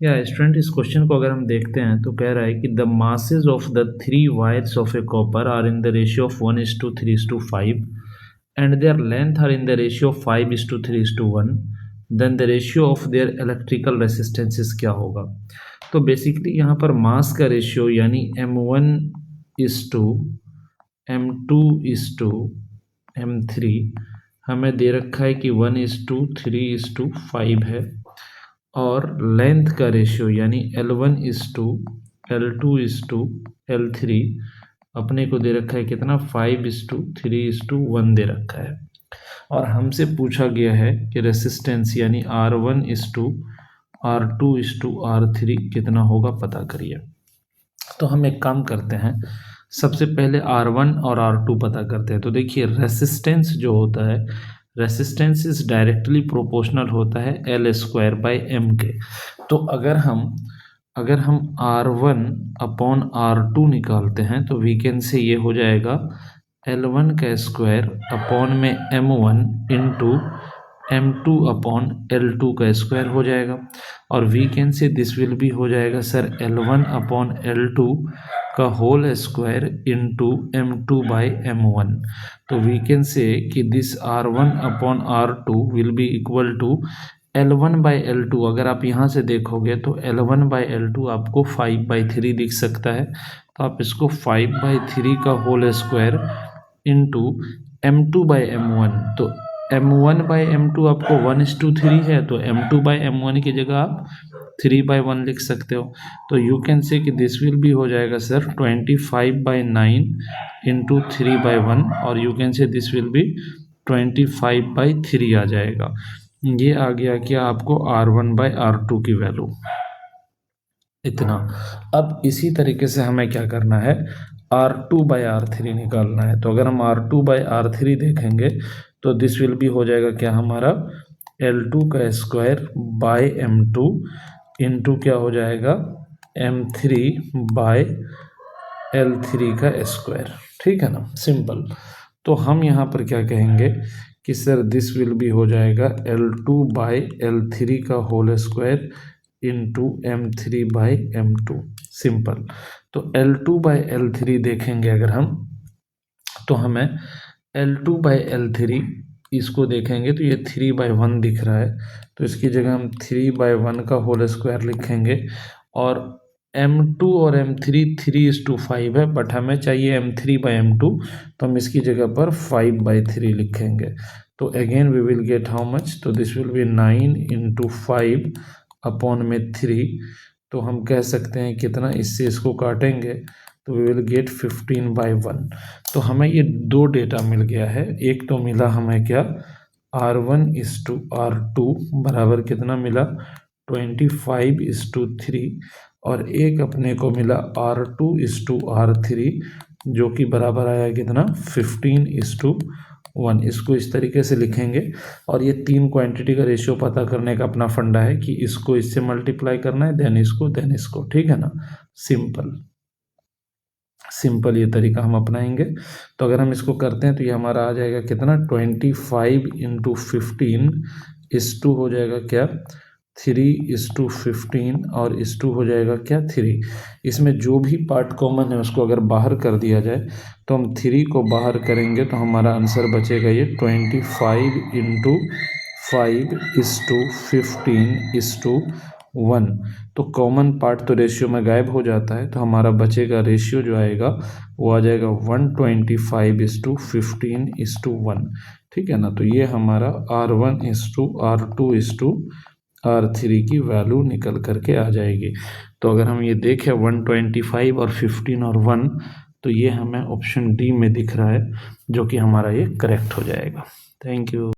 या स्टूडेंट इस क्वेश्चन को अगर हम देखते हैं तो कह रहा है कि the masses of the 3 wires of a copper are in the ratio of 1:3:5 and their length are in the ratio of 5:3:1, then the ratio of their electrical resistances क्या होगा। तो बेसिकली यहाँ पर मास का रेशियो यानी m1:m2:m3 हमें दे रखा है कि 1:3:5 है, और लेंथ का रेशियो यानी L1:L2:L3 अपने को दे रखा है कितना 5:3:1 दे रखा है। और हमसे पूछा गया है कि रेसिस्टेंस यानी R1:R2:R3 कितना होगा पता करिए। तो हम एक काम करते हैं, सबसे पहले R1 और R2 पता करते हैं। तो देखिए रेसिस्टेंस जो होता है, रेसिस्टेंस इज डायरेक्टली प्रोपोर्शनल होता है L²/M के। तो अगर हम R1/R2 निकालते हैं तो वी कैन से ये हो जाएगा L1² M1 इंटू M2/L2² हो जाएगा, और we can say this will भी हो जाएगा सर L1/L2 का होल स्क्वायर इंटू M2/M1। तो वी कैन से कि this R1/R2 will be equal to L1/L2। अगर आप यहाँ से देखोगे तो L1/L2 आपको 5/3 दिख सकता है, तो आप इसको 5/3 का होल स्क्वायर इंटू M2/M1। तो M1/M2 आपको 1:3 है, तो M2/M1 की जगह आप 3/1 लिख सकते हो। तो यू कैन से कि दिस विल भी हो जाएगा सर 25/9 इंटू 3/1, और you can say this will B 25/3 आ जाएगा। ये आ गया क्या आपको R1/R2 की वैल्यू इतना। अब इसी तरीके से हमें क्या करना है, R2/R3 निकालना है। तो अगर हम R2/R3 देखेंगे तो दिस विल भी हो जाएगा क्या हमारा L2² M2 इंटू क्या हो जाएगा M3/L3²। ठीक है ना, सिंपल। तो हम यहाँ पर क्या कहेंगे कि सर दिस विल भी हो जाएगा L2/L3 का whole square into M3/M2, simple. तो L2/L3 देखेंगे अगर हम, तो हमें L2/L3 इसको देखेंगे तो ये 3/1 दिख रहा है, तो इसकी जगह हम 3/1 का होल स्क्वायर लिखेंगे। और M2 और M3 3:5 है, बट हमें चाहिए M3/M2, तो हम इसकी जगह पर 5/3 लिखेंगे। तो again we will get how much, तो दिस विल बी 9 इंटू 5/3। तो हम कह सकते हैं कितना, इससे इसको काटेंगे तो वी विल गेट 15/1। तो हमें ये दो डेटा मिल गया है। एक तो मिला हमें क्या R1:R2 बराबर कितना मिला 25:3, और एक अपने को मिला R2:R3 जो कि बराबर आया कितना 15:1। इसको इस तरीके से लिखेंगे, और ये तीन क्वांटिटी का रेशियो पता करने का अपना फंडा है कि इसको इससे मल्टीप्लाई करना है, देन इसको। ठीक है ना, सिंपल ये तरीका हम अपनाएंगे। तो अगर हम इसको करते हैं तो ये हमारा आ जाएगा कितना 25 इंटू 15 हो जाएगा क्या 3:15, और हो जाएगा क्या 3। इसमें जो भी पार्ट कॉमन है उसको अगर बाहर कर दिया जाए तो हम 3 को बाहर करेंगे तो हमारा आंसर बचेगा ये 25 इंटू 5:15:1। तो कॉमन पार्ट तो रेशियो में गायब हो जाता है, तो हमारा बचेगा रेशियो जो आएगा वो आ जाएगा 125:15:1। ठीक है ना, तो ये हमारा R1:R2:R3 की वैल्यू निकल करके आ जाएगी। तो अगर हम ये देखें 125 और 15 और 1, तो ये हमें ऑप्शन डी में दिख रहा है, जो कि हमारा ये करेक्ट हो जाएगा। Thank you.